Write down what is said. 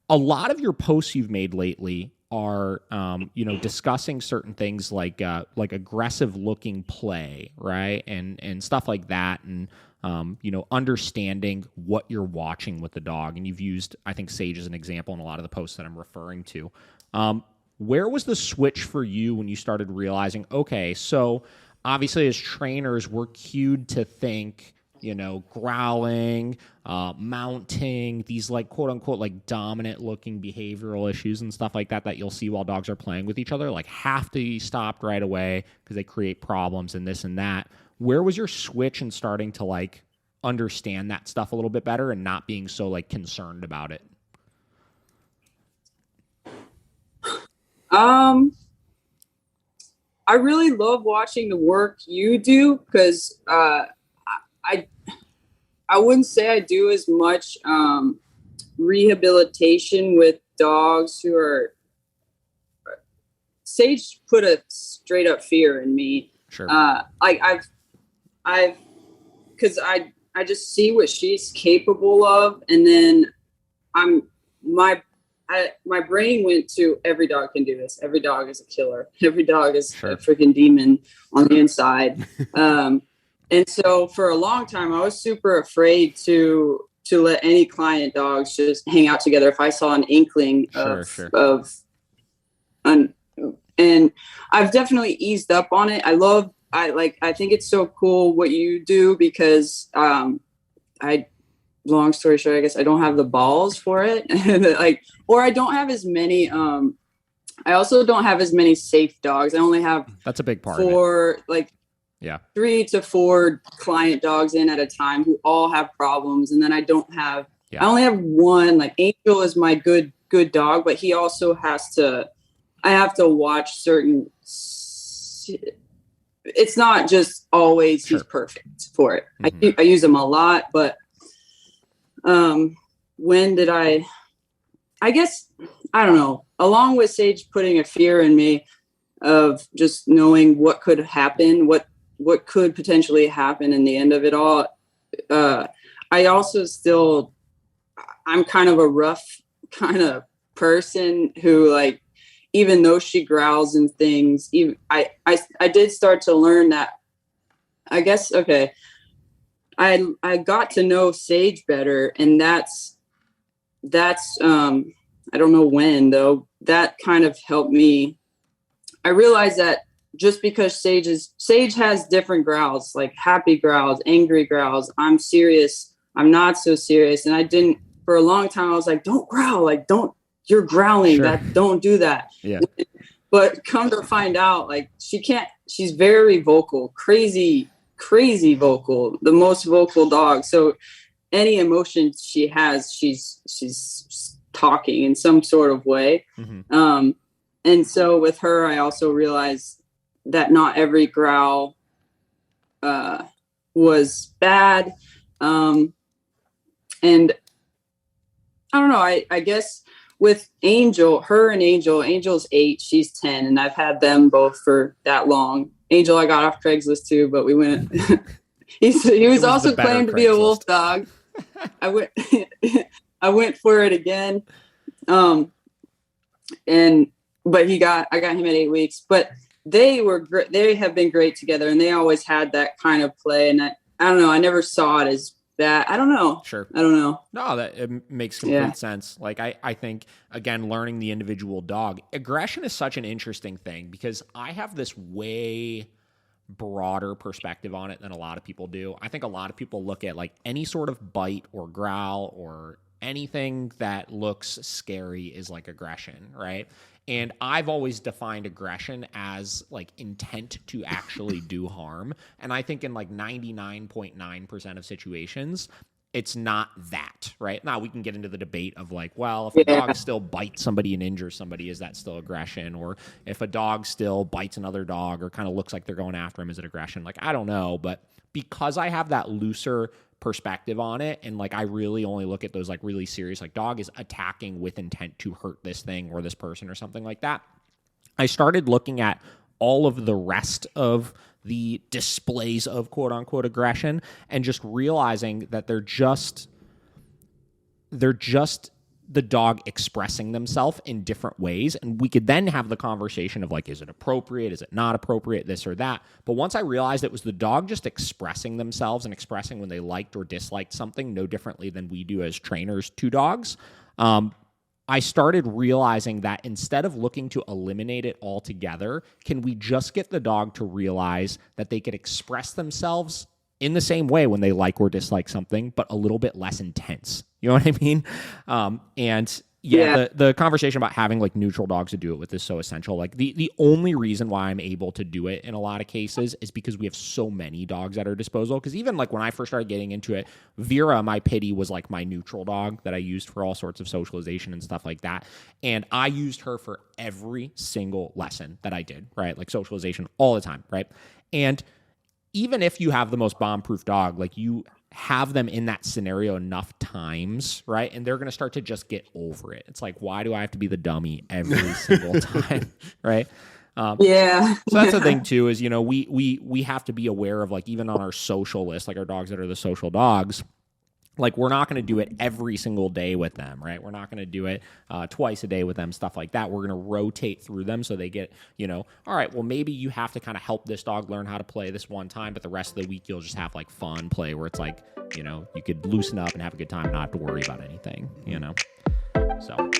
a lot of your posts you've made lately are, discussing certain things like aggressive looking play, right, and stuff like that, and understanding what you're watching with the dog. And you've used, I think, Sage as an example in a lot of the posts that I'm referring to. Where was the switch for you when you started realizing, okay, so obviously as trainers, we're cued to think, growling, mounting, these like quote unquote like dominant looking behavioral issues and stuff like that that you'll see while dogs are playing with each other, like have to be stopped right away because they create problems and this and that. Where was your switch in starting to like understand that stuff a little bit better and not being so like concerned about it? I really love watching the work you do because I wouldn't say I do as much rehabilitation with dogs who are. Sage put a straight up fear in me. Sure. Because I just see what she's capable of, and then my brain went to every dog can do this. Every dog is a killer. Every dog is a freaking demon on the inside. And so for a long time, I was super afraid to let any client dogs just hang out together. If I saw an inkling and I've definitely eased up on it. I think it's so cool what you do because, long story short, I guess I don't have the balls for it. Or I don't have as many, I also don't have as many safe dogs. I only have that's a big part 3 to 4 client dogs in at a time who all have problems. And then I only have one, like Angel is my good dog, but he also I have to watch certain, it's not just always he's perfect for it. Mm-hmm. I use him a lot, but when did I guess, I don't know, along with Sage putting a fear in me of just knowing what could happen, what could potentially happen in the end of it all. I also I'm kind of a rough kind of person who, like, even though she growls and things, I did start to learn that, I guess, okay, I got to know Sage better, and that's I don't know when though, that kind of helped me. I realized that just because Sage has different growls, like happy growls, angry growls, I'm serious, I'm not so serious. And I didn't, for a long time, I was like, don't growl, like you're growling, don't do that. Yeah. But come to find out, like she's very vocal, crazy vocal, the most vocal dog. So any emotion she has, she's talking in some sort of way. Mm-hmm. And so with her, I also realized that not every growl was bad. And I don't know, I guess with Angel's 8, she's 10, and I've had them both for that long. Angel, I got off Craigslist too, but we went. he was also claimed to be a wolf dog. I went for it again. But I got him at 8 weeks, but they were great. They have been great together, and they always had that kind of play. And I don't know, I never saw it as that. I don't know. Sure. I don't know. No, that it makes complete sense. Like I think, again, learning the individual dog, aggression is such an interesting thing because I have this way broader perspective on it than a lot of people do. I think a lot of people look at like any sort of bite or growl or anything that looks scary is like aggression, right? And I've always defined aggression as like intent to actually do harm. And I think in like 99.9% of situations, it's not that, right? Now we can get into the debate of like, well, if a dog still bites somebody and injures somebody, is that still aggression? Or if a dog still bites another dog or kind of looks like they're going after him, is it aggression? Like, I don't know. But because I have that looser perspective on it, and like I really only look at those like really serious, like dog is attacking with intent to hurt this thing or this person or something like that, I started looking at all of the rest of the displays of quote unquote aggression and just realizing that they're just the dog expressing themselves in different ways. And we could then have the conversation of like, is it appropriate? Is it not appropriate? This or that. But once I realized it was the dog just expressing themselves and expressing when they liked or disliked something no differently than we do as trainers to dogs, I started realizing that instead of looking to eliminate it altogether, can we just get the dog to realize that they could express themselves in the same way when they like or dislike something, but a little bit less intense? You know what I mean? The conversation about having like neutral dogs to do it with is so essential. Like the only reason why I'm able to do it in a lot of cases is because we have so many dogs at our disposal. Because even like when I first started getting into it, Vera, my pitty, was like my neutral dog that I used for all sorts of socialization and stuff like that. And I used her for every single lesson that I did, right? Like socialization all the time, right? And even if you have the most bomb-proof dog, like you have them in that scenario enough times, right? And they're going to start to just get over it. It's like, why do I have to be the dummy every single time, right? So that's the thing too, is, you know, we have to be aware of, like, even on our social list, like our dogs that are the social dogs, like we're not going to do it every single day with them, right? We're not going to do it twice a day with them, stuff like that. We're going to rotate through them so they get, you know, all right, well, maybe you have to kind of help this dog learn how to play this one time, but the rest of the week you'll just have like fun play where it's like, you know, you could loosen up and have a good time and not have to worry about anything, you know? So